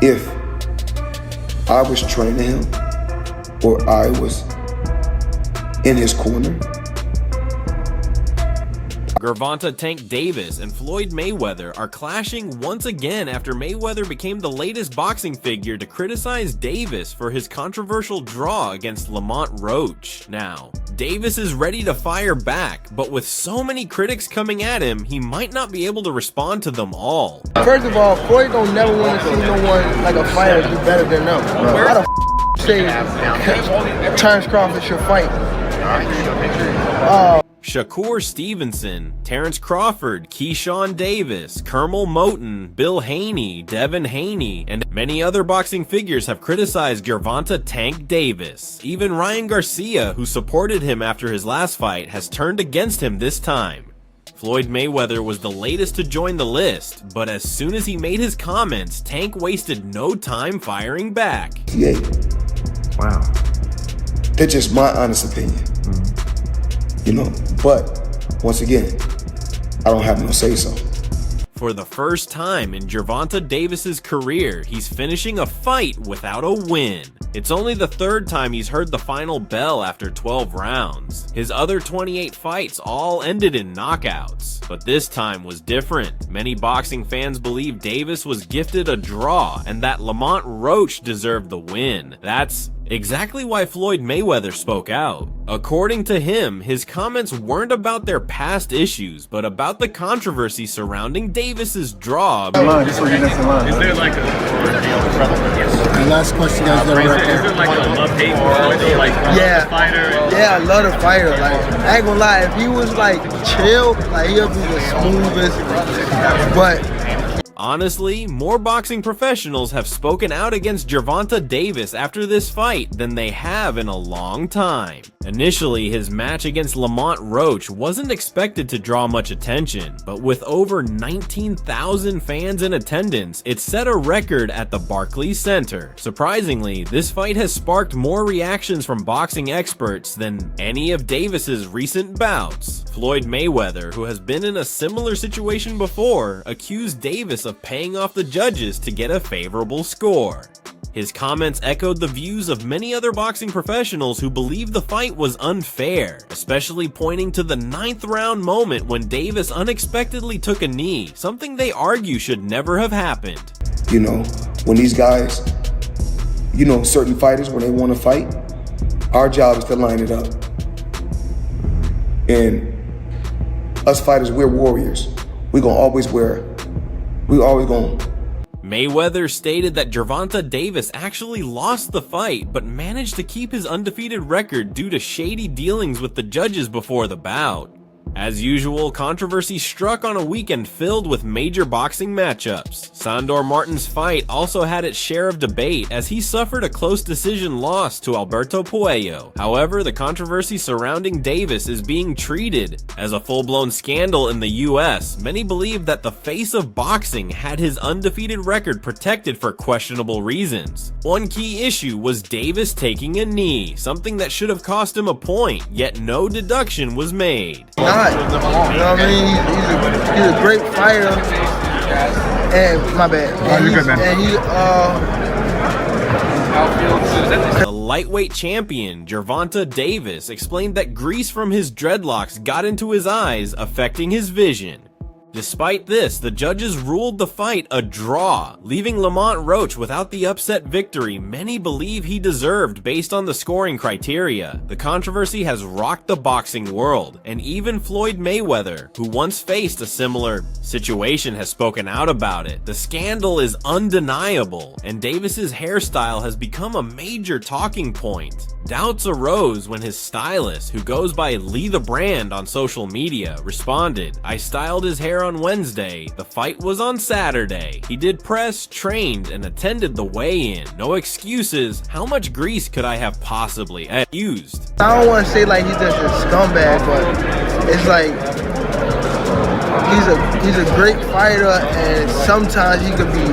if I was training him or I was in his corner. Gervonta Tank Davis and Floyd Mayweather are clashing once again after Mayweather became the latest boxing figure to criticize Davis for his controversial draw against Lamont Roach. Now, Davis is ready to fire back, but with so many critics coming at him, he might not be able to respond to them all. First of all, Floyd don't never want to see no one like a fighter do better than them. How the say Terrence Crawford should fight? Shakur Stevenson, Terrence Crawford, Keyshawn Davis, Kermel Moton, Bill Haney, Devin Haney, and many other boxing figures have criticized Gervonta Tank Davis. Even Ryan Garcia, who supported him after his last fight, has turned against him this time. Floyd Mayweather was the latest to join the list, but as soon as he made his comments, Tank wasted no time firing back. Yeah. Wow. That's just my honest opinion. You know, but once again, I don't have no say-so. For the first time in Gervonta Davis's career, he's finishing a fight without a win. It's only the third time he's heard the final bell after 12 rounds. His other 28 fights all ended in knockouts, but this time was different. Many boxing fans believe Davis was gifted a draw and that Lamont Roach deserved the win. That's exactly why Floyd Mayweather spoke out. According to him, his comments weren't about their past issues, but about the controversy surrounding Davis's draw. Is there like a The last question, guys. is there like a love-hate like Yeah, fighter? yeah, I love the fighter. Like, I ain't gonna lie, if he was like chill, like he'll be the smoothest. But Honestly, more boxing professionals have spoken out against Gervonta Davis after this fight than they have in a long time. Initially, his match against Lamont Roach wasn't expected to draw much attention, but with over 19,000 fans in attendance, it set a record at the Barclays Center. Surprisingly, this fight has sparked more reactions from boxing experts than any of Davis's recent bouts. Floyd Mayweather, who has been in a similar situation before, accused Davis of paying off the judges to get a favorable score. His comments echoed the views of many other boxing professionals who believe the fight was unfair, especially pointing to the 9th round moment when Davis unexpectedly took a knee, something they argue should never have happened. You know, when these guys, you know, certain fighters, when they want to fight, our job is to line it up. And us fighters, we're warriors. We always gonna. Mayweather stated that Gervonta Davis actually lost the fight, but managed to keep his undefeated record due to shady dealings with the judges before the bout. As usual, controversy struck on a weekend filled with major boxing matchups. Sandor Martin's fight also had its share of debate as he suffered a close decision loss to Alberto Puello. However, the controversy surrounding Davis is being treated as a full-blown scandal in the US. Many believe that the face of boxing had his undefeated record protected for questionable reasons. One key issue was Davis taking a knee, something that should have cost him a point, yet no deduction was made. you know what I mean? He's a great fighter. And my bad. And you're good, man. The lightweight champion, Gervonta Davis, explained that grease from his dreadlocks got into his eyes, affecting his vision. Despite this, the judges ruled the fight a draw, leaving Lamont Roach without the upset victory many believe he deserved based on the scoring criteria. The controversy has rocked the boxing world, and even Floyd Mayweather, who once faced a similar situation, has spoken out about it. The scandal is undeniable, and Davis's hairstyle has become a major talking point. Doubts arose when his stylist, who goes by Lee the Brand on social media, responded, "I styled his hair on Wednesday. The fight was on Saturday. He did press, trained, and attended the weigh-in. No excuses. How much grease could I have possibly used?" I don't want to say like he's just a scumbag, but it's like he's a great fighter, and sometimes he can be.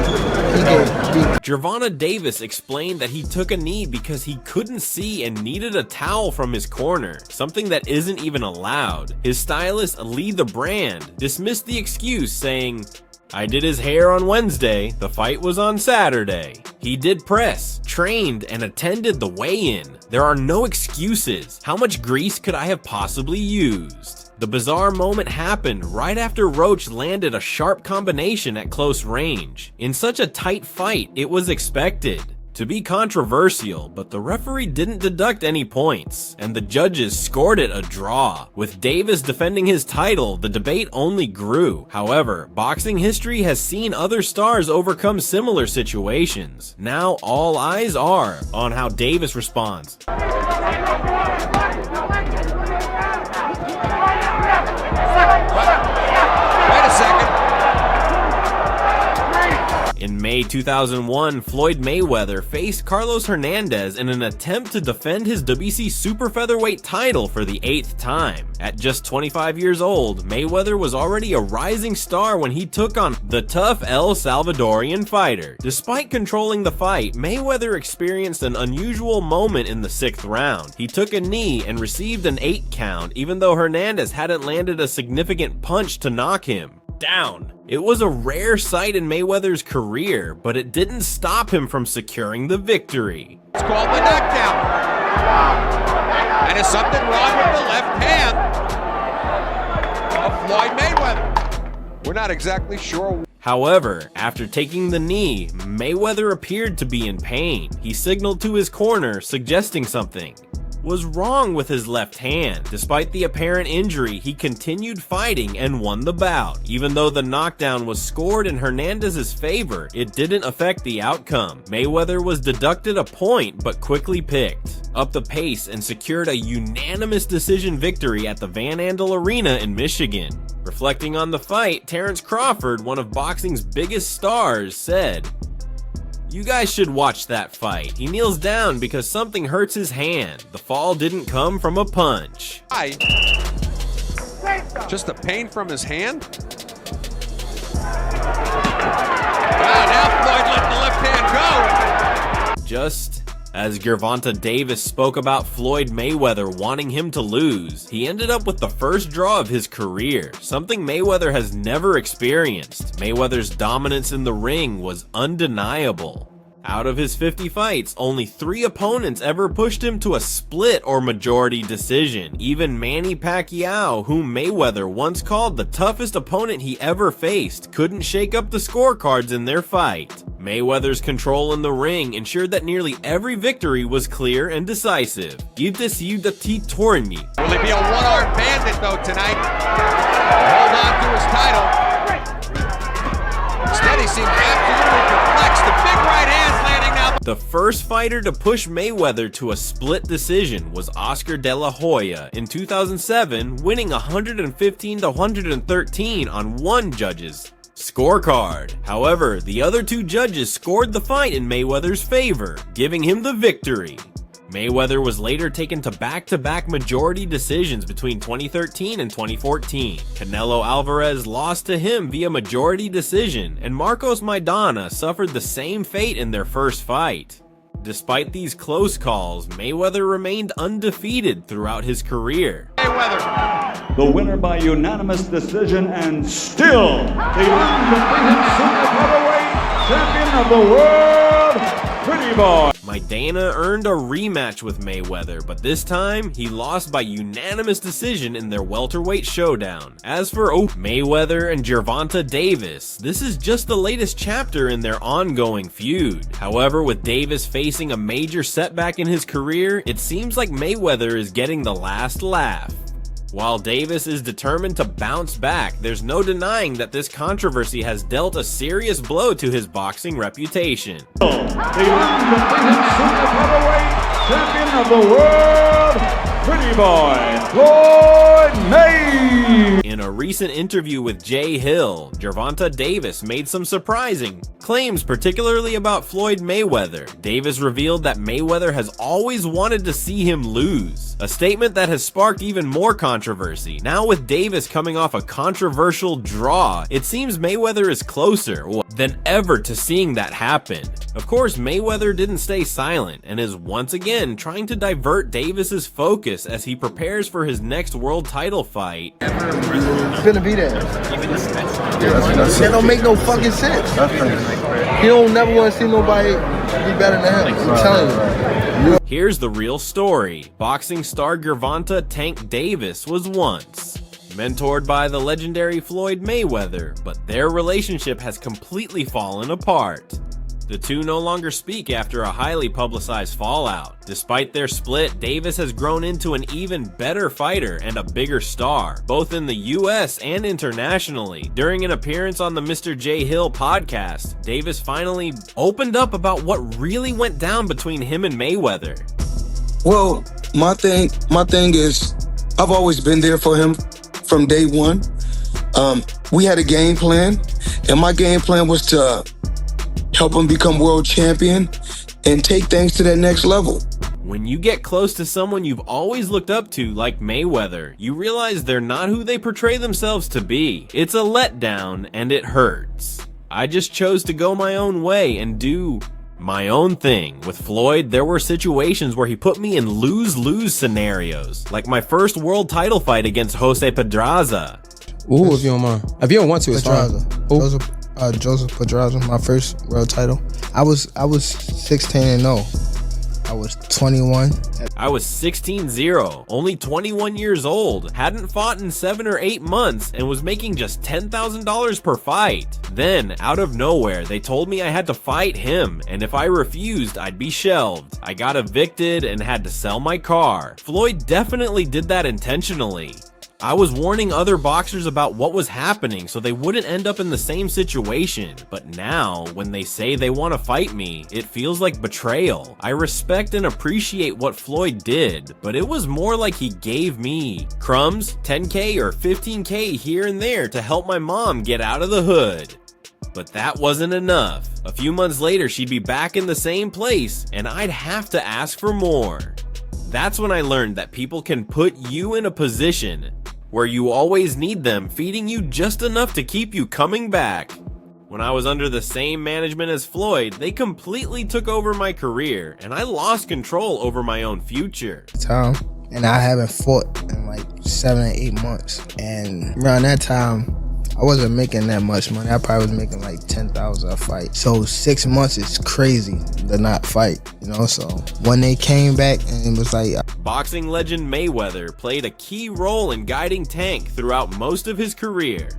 Gervonta Davis explained that he took a knee because he couldn't see and needed a towel from his corner, something that isn't even allowed. His stylist, Lee the Brand, dismissed the excuse, saying, I did his hair on Wednesday, the fight was on Saturday. He did press, trained, and attended the weigh-in. There are no excuses. How much grease could I have possibly used? The bizarre moment happened right after Roach landed a sharp combination at close range. In such a tight fight, it was expected to be controversial, but the referee didn't deduct any points, and the judges scored it a draw. With Davis defending his title, the debate only grew. However, boxing history has seen other stars overcome similar situations. Now all eyes are on how Davis responds. Wait a second. In May 2001, Floyd Mayweather faced Carlos Hernandez in an attempt to defend his WBC super featherweight title for the 8th time. At just 25 years old, Mayweather was already a rising star when he took on the tough El Salvadorian fighter. Despite controlling the fight, Mayweather experienced an unusual moment in the 6th round. He took a knee and received an 8 count, even though Hernandez hadn't landed a significant punch to knock him down. It was a rare sight in Mayweather's career, but it didn't stop him from securing the victory. It's called the knockdown. And is something wrong with the left hand of Floyd Mayweather? We're not exactly sure. However, after taking the knee, Mayweather appeared to be in pain. He signaled to his corner, suggesting something was wrong with his left hand. Despite the apparent injury, he continued fighting and won the bout. Even though the knockdown was scored in Hernandez's favor, it didn't affect the outcome. Mayweather was deducted a point, but quickly picked up the pace and secured a unanimous decision victory at the Van Andel Arena in Michigan. Reflecting on the fight, Terrence Crawford, one of boxing's biggest stars, said, "You guys should watch that fight. He kneels down because something hurts his hand. The fall didn't come from a punch." Just the pain from his hand? Wow, now Floyd letting the left hand go. Just as Gervonta Davis spoke about Floyd Mayweather wanting him to lose, he ended up with the first draw of his career, something Mayweather has never experienced. Mayweather's dominance in the ring was undeniable. Out of his 50 fights, only 3 opponents ever pushed him to a split or majority decision. Even Manny Pacquiao, whom Mayweather once called the toughest opponent he ever faced, couldn't shake up the scorecards in their fight. Mayweather's control in the ring ensured that nearly every victory was clear and decisive. Will he be a one-armed bandit, though, tonight? Hold on to his title. Instead, he seemed absolutely perplexed. The big right hand's landing now. The first fighter to push Mayweather to a split decision was Oscar De La Hoya in 2007, winning 115 to 113 on one judge's scorecard. However, the other 2 judges scored the fight in Mayweather's favor, giving him the victory. Mayweather was later taken to back-to-back majority decisions between 2013 and 2014. Canelo Alvarez lost to him via majority decision, and Marcos Maidana suffered the same fate in their first fight. Despite these close calls, Mayweather remained undefeated throughout his career. Mayweather, the winner by unanimous decision and still the undefeated super featherweight champion of the world, Pretty Boy. Maidana earned a rematch with Mayweather, but this time, he lost by unanimous decision in their welterweight showdown. As for Mayweather and Gervonta Davis, this is just the latest chapter in their ongoing feud. However, with Davis facing a major setback in his career, it seems like Mayweather is getting the last laugh. While Davis is determined to bounce back, there's no denying that this controversy has dealt a serious blow to his boxing reputation. The undefeated super featherweight champion of the world, Pretty Boy, Floyd May. In a recent interview with Jay Hill, Gervonta Davis made some surprising claims, particularly about Floyd Mayweather. Davis revealed that Mayweather has always wanted to see him lose, a statement that has sparked even more controversy. Now with Davis coming off a controversial draw, it seems Mayweather is closer than ever to seeing that happen. Of course, Mayweather didn't stay silent and is once again trying to divert Davis's focus as he prepares for his next world title fight. and Benavidez. That don't make no fucking sense. That's crazy. He don't never want to see nobody be better than him. I'm telling you. Here's the real story. Boxing star Gervonta Tank Davis was once mentored by the legendary Floyd Mayweather, but their relationship has completely fallen apart. The two no longer speak after a highly publicized fallout. Despite their split, Davis has grown into an even better fighter and a bigger star, both in the US and internationally. During an appearance on the Mr. J. Hill podcast, Davis finally opened up about what really went down between him and Mayweather. Well, my thing is, I've always been there for him from day one. We had a game plan, and my game plan was to help him become world champion and take things to that next level. When you get close to someone you've always looked up to, like Mayweather, you realize they're not who they portray themselves to be. It's a letdown, and it hurts. I just chose to go my own way and do my own thing. With Floyd, there were situations where he put me in lose-lose scenarios, like my first world title fight against Jose Pedraza. Ooh, if you don't mind. If you don't want to, it's fine. Joseph Pedraza, my first world title. I was 16-0. I was 21. I was 16-0, only 21 years old, hadn't fought in 7 or 8 months, and was making just $10,000 per fight. Then, out of nowhere, they told me I had to fight him, and if I refused, I'd be shelved. I got evicted and had to sell my car. Floyd definitely did that intentionally. I was warning other boxers about what was happening so they wouldn't end up in the same situation, but now, when they say they want to fight me, it feels like betrayal. I respect and appreciate what Floyd did, but it was more like he gave me crumbs, 10K or 15K here and there to help my mom get out of the hood. But that wasn't enough. A few months later, she'd be back in the same place, and I'd have to ask for more. That's when I learned that people can put you in a position where you always need them, feeding you just enough to keep you coming back. When I was under the same management as Floyd, they completely took over my career, and I lost control over my own future. And I haven't fought in like 7 or 8 months. And around that time, I wasn't making that much money. I probably was making like $10,000 a fight. So 6 months is crazy to not fight, you know? So when they came back and it was like... Boxing legend Mayweather played a key role in guiding Tank throughout most of his career,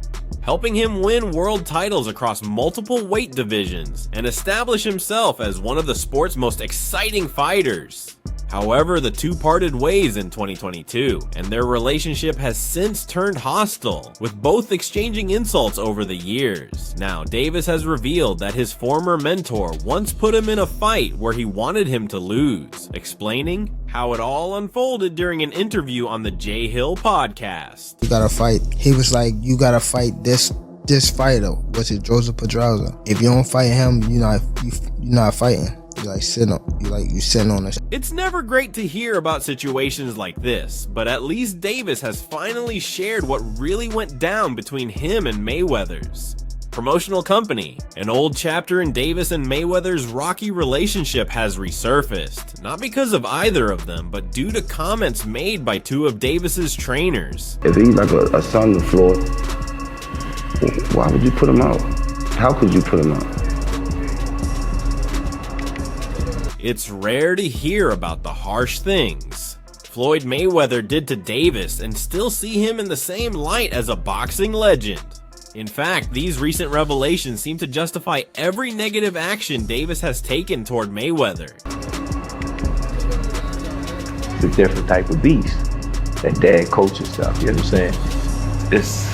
helping him win world titles across multiple weight divisions and establish himself as one of the sport's most exciting fighters. However, the two parted ways in 2022, and their relationship has since turned hostile, with both exchanging insults over the years. Now, Davis has revealed that his former mentor once put him in a fight where he wanted him to lose, explaining how it all unfolded during an interview on the J. Hill podcast. You gotta fight. He was like, you gotta fight this fighter, which is Joseph Pedraza. If you don't fight him, you're not fighting. You sitting on this. It's never great to hear about situations like this, but at least Davis has finally shared what really went down between him and Mayweather's promotional company. An old chapter in Davis and Mayweather's rocky relationship has resurfaced, not because of either of them, but due to comments made by two of Davis's trainers. If he's like a son of Floyd, why would you put him out? How could you put him out? It's rare to hear about the harsh things Floyd Mayweather did to Davis and still see him in the same light as a boxing legend. In fact, these recent revelations seem to justify every negative action Davis has taken toward Mayweather. It's a different type of beast. That dad coaching stuff, you know what I'm saying? It's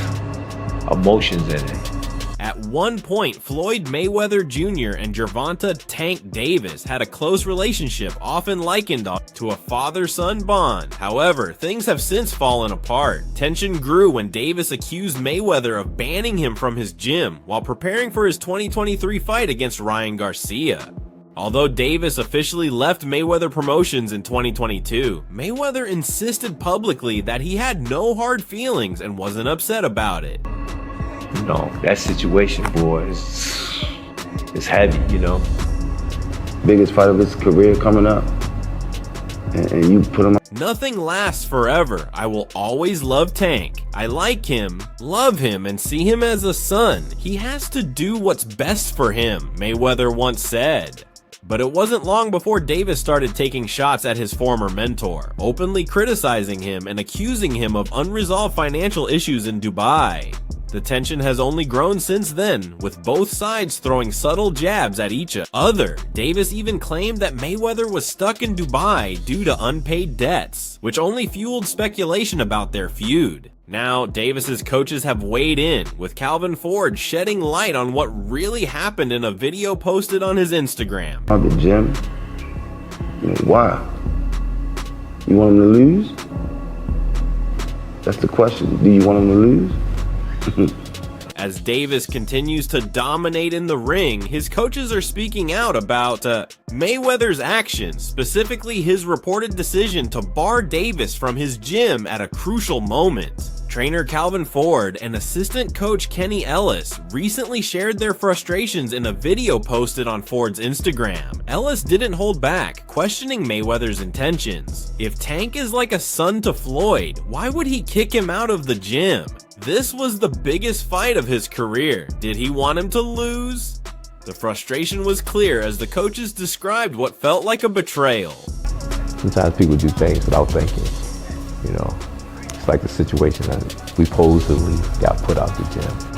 emotions in it. At one point, Floyd Mayweather Jr. and Gervonta Tank Davis had a close relationship, often likened to a father-son bond. However, things have since fallen apart. Tension grew when Davis accused Mayweather of banning him from his gym while preparing for his 2023 fight against Ryan Garcia. Although Davis officially left Mayweather Promotions in 2022, Mayweather insisted publicly that he had no hard feelings and wasn't upset about it. No, that situation, boy, is heavy, you know. Biggest fight of his career coming up. and you put him. Nothing lasts forever. I will always love Tank. I like him, love him, and see him as a son. He has to do what's best for him, Mayweather once said. But it wasn't long before Davis started taking shots at his former mentor, openly criticizing him and accusing him of unresolved financial issues in Dubai. The tension has only grown since then, with both sides throwing subtle jabs at each other. Davis even claimed that Mayweather was stuck in Dubai due to unpaid debts, which only fueled speculation about their feud. Now, Davis's coaches have weighed in, with Calvin Ford shedding light on what really happened in a video posted on his Instagram. Out the gym? Why? You want him to lose? That's the question. Do you want him to lose? As Davis continues to dominate in the ring, his coaches are speaking out about Mayweather's actions, specifically his reported decision to bar Davis from his gym at a crucial moment. Trainer Calvin Ford and assistant coach Kenny Ellis recently shared their frustrations in a video posted on Ford's Instagram. Ellis didn't hold back, questioning Mayweather's intentions. If Tank is like a son to Floyd, why would he kick him out of the gym? This was the biggest fight of his career. Did he want him to lose? The frustration was clear as the coaches described what felt like a betrayal. Sometimes people do things without thinking, you know. It's like the situation that we supposedly got put out the gym.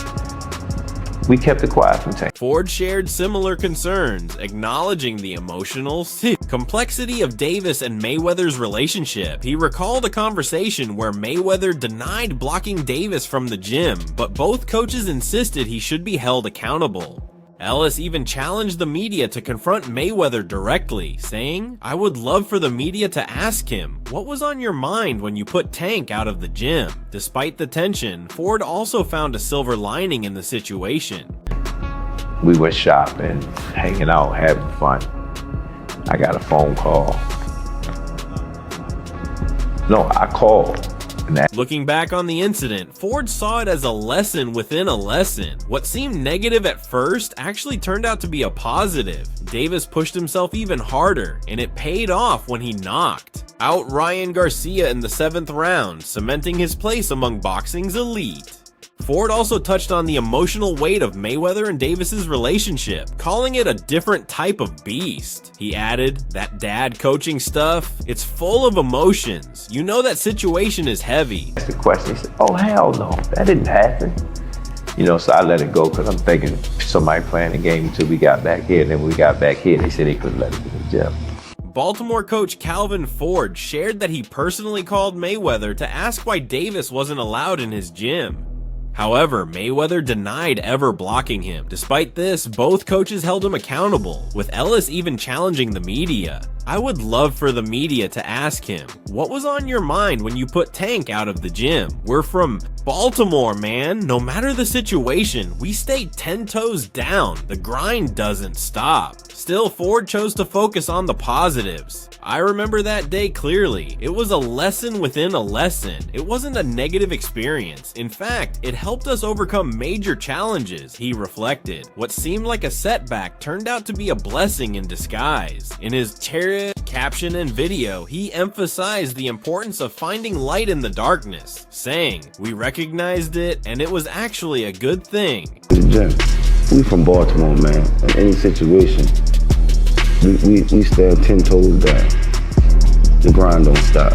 We kept it quiet from Tank. Ford shared similar concerns, acknowledging the emotional complexity of Davis and Mayweather's relationship. He recalled a conversation where Mayweather denied blocking Davis from the gym, but both coaches insisted he should be held accountable. Ellis even challenged the media to confront Mayweather directly, saying, "I would love for the media to ask him, what was on your mind when you put Tank out of the gym?" Despite the tension, Ford also found a silver lining in the situation. We went shopping, hanging out, having fun. I got a phone call. No, I called. Looking back on the incident, Ford saw it as a lesson within a lesson. What seemed negative at first actually turned out to be a positive. Davis pushed himself even harder, and it paid off when he knocked out Ryan Garcia in the 7th round, cementing his place among boxing's elite. Ford also touched on the emotional weight of Mayweather and Davis's relationship, calling it a different type of beast. He added, "That dad coaching stuff, it's full of emotions. You know that situation is heavy." The question, he said, "Oh, hell no, that didn't happen." You know, so I let it go because I'm thinking somebody playing the game until we got back here. And then when we got back here, they said they couldn't let it in the gym. Baltimore coach Calvin Ford shared that he personally called Mayweather to ask why Davis wasn't allowed in his gym. However, Mayweather denied ever blocking him. Despite this, both coaches held him accountable, with Ellis even challenging the media. I would love for the media to ask him, what was on your mind when you put Tank out of the gym? We're from Baltimore, man. No matter the situation, we stay 10 toes down. The grind doesn't stop. Still, Ford chose to focus on the positives. I remember that day clearly. It was a lesson within a lesson. It wasn't a negative experience. In fact, it helped us overcome major challenges, he reflected. What seemed like a setback turned out to be a blessing in disguise. In his caption and video, he emphasized the importance of finding light in the darkness, saying, "We recognized it, and it was actually a good thing." We from Baltimore, man. In any situation, we stand 10 toes down. The grind don't stop.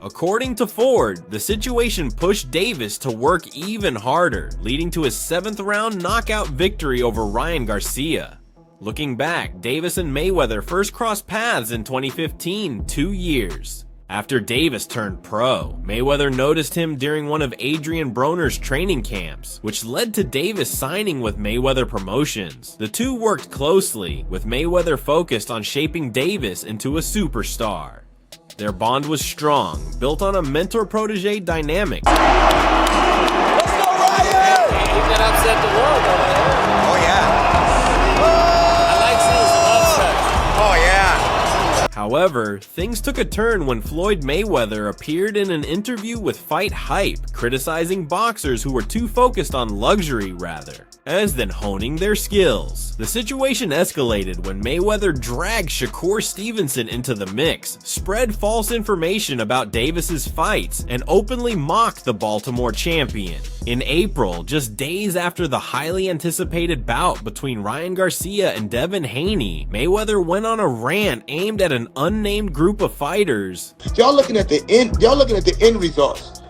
According to Ford, the situation pushed Davis to work even harder, leading to his 7th round knockout victory over Ryan Garcia. Looking back, Davis and Mayweather first crossed paths in 2015, 2 years after Davis turned pro. Mayweather noticed him during one of Adrian Broner's training camps, which led to Davis signing with Mayweather Promotions. The two worked closely, with Mayweather focused on shaping Davis into a superstar. Their bond was strong, built on a mentor-protege dynamic. Let's go, Ryan! He can upset the world over there. Oh, yeah. I like seeing some upsets. Oh, yeah. However, things took a turn when Floyd Mayweather appeared in an interview with Fight Hype, criticizing boxers who were too focused on luxury rather than honing their skills. The situation escalated when Mayweather dragged Shakur Stevenson into the mix, spread false information about Davis's fights, and openly mocked the Baltimore champion. In April, just days after the highly anticipated bout between Ryan Garcia and Devin Haney, Mayweather went on a rant aimed at an unnamed group of fighters. Y'all looking at the end results.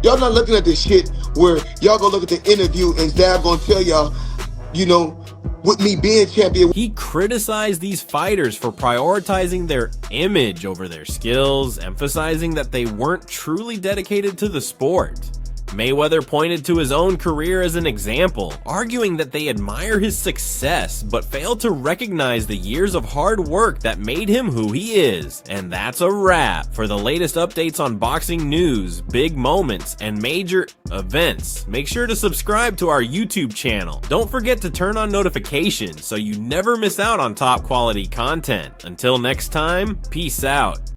Y'all not looking at the shit where y'all go look at the interview and Zab gonna tell y'all, you know, with me being champion. He criticized these fighters for prioritizing their image over their skills, emphasizing that they weren't truly dedicated to the sport. Mayweather pointed to his own career as an example, arguing that they admire his success but failed to recognize the years of hard work that made him who he is. And that's a wrap. For the latest updates on boxing news, big moments, and major events, make sure to subscribe to our YouTube channel. Don't forget to turn on notifications so you never miss out on top quality content. Until next time, peace out.